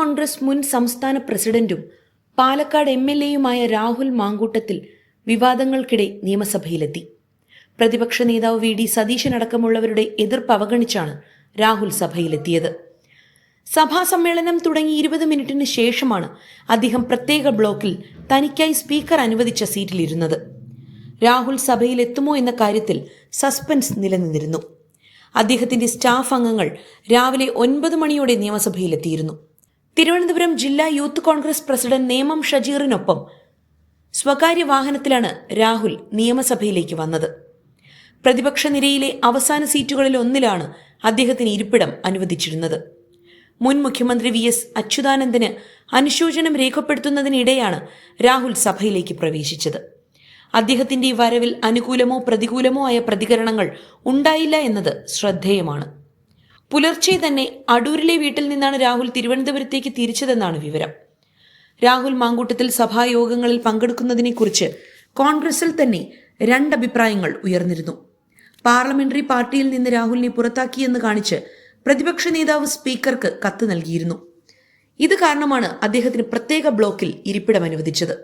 കോൺഗ്രസ് മുൻ സംസ്ഥാന പ്രസിഡന്റും പാലക്കാട് MLA-യുമായ രാഹുൽ മാങ്കൂട്ടത്തിൽ വിവാദങ്ങൾക്കിടെ നിയമസഭയിലെത്തി. പ്രതിപക്ഷ നേതാവ് VD സതീശനടക്കമുള്ളവരുടെ എതിർപ്പ് അവഗണിച്ചാണ് രാഹുൽ സഭയിലെത്തിയത്. സഭാ സമ്മേളനം തുടങ്ങി 20 മിനിറ്റിന് ശേഷമാണ് അദ്ദേഹം പ്രത്യേക ബ്ലോക്കിൽ തനിക്കായി സ്പീക്കർ അനുവദിച്ച സീറ്റിലിരുന്നത്. രാഹുൽ സഭയിലെത്തുമോ എന്ന കാര്യത്തിൽ സസ്പെൻസ് നിലനിന്നിരുന്നു. അദ്ദേഹത്തിന്റെ സ്റ്റാഫ് അംഗങ്ങൾ രാവിലെ 9 മണിയോടെ നിയമസഭയിലെത്തിയിരുന്നു. തിരുവനന്തപുരം ജില്ലാ യൂത്ത് കോൺഗ്രസ് പ്രസിഡന്റ് നേമം ഷജീറിനൊപ്പം സ്വകാര്യ വാഹനത്തിലാണ് രാഹുൽ നിയമസഭയിലേക്ക് വന്നത്. പ്രതിപക്ഷ നിരയിലെ അവസാന സീറ്റുകളിൽ ഒന്നിലാണ് അദ്ദേഹത്തിന് ഇരിപ്പിടം അനുവദിച്ചിരുന്നത്. മുൻ മുഖ്യമന്ത്രി VS അച്യുതാനന്ദന് അനുശോചനം രേഖപ്പെടുത്തുന്നതിനിടെയാണ് രാഹുൽ സഭയിലേക്ക് പ്രവേശിച്ചത്. അദ്ദേഹത്തിന്റെ ഈ വരവിൽ അനുകൂലമോ പ്രതികൂലമോ ആയ പ്രതികരണങ്ങൾ ഉണ്ടായില്ല എന്നത് ശ്രദ്ധേയമാണ്. പുലർച്ചെ തന്നെ അടൂരിലെ വീട്ടിൽ നിന്നാണ് രാഹുൽ തിരുവനന്തപുരത്തേക്ക് തിരിച്ചതെന്നാണ് വിവരം. രാഹുൽ മാങ്കൂട്ടത്തിൽ സഭായോഗങ്ങളിൽ പങ്കെടുക്കുന്നതിനെക്കുറിച്ച് കോൺഗ്രസിൽ തന്നെ 2 അഭിപ്രായങ്ങൾ ഉയർന്നിരുന്നു. പാർലമെന്ററി പാർട്ടിയിൽ നിന്ന് രാഹുലിനെ പുറത്താക്കിയെന്ന് കാണിച്ച് പ്രതിപക്ഷ നേതാവ് സ്പീക്കർക്ക് കത്ത് നൽകിയിരുന്നു. ഇത് കാരണമാണ് അദ്ദേഹത്തിന് പ്രത്യേക ബ്ലോക്കിൽ ഇരിപ്പിടം അനുവദിച്ചത്.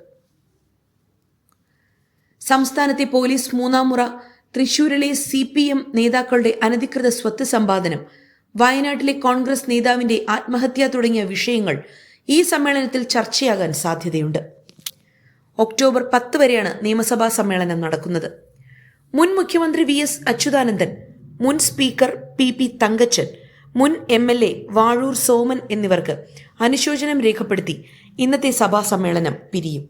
സംസ്ഥാനത്തെ പോലീസ് 3ാം മുറ, തൃശൂരിലെ CPM നേതാക്കളുടെ അനധികൃത സ്വത്ത് സമ്പാദനം, വയനാട്ടിലെ കോൺഗ്രസ് നേതാവിന്റെ ആത്മഹത്യ തുടങ്ങിയ വിഷയങ്ങൾ ഈ സമ്മേളനത്തിൽ ചർച്ചയാകാൻ സാധ്യതയുണ്ട്. ഒക്ടോബർ 10 വരെയാണ് നിയമസഭാ സമ്മേളനം നടക്കുന്നത്. മുൻ മുഖ്യമന്ത്രി VS അച്യുതാനന്ദൻ, മുൻ സ്പീക്കർ PP തങ്കച്ചൻ, മുൻ MLA വാഴൂർ സോമൻ എന്നിവർക്ക് അനുശോചനം രേഖപ്പെടുത്തി ഇന്നത്തെ സഭാ സമ്മേളനം പിരിയും.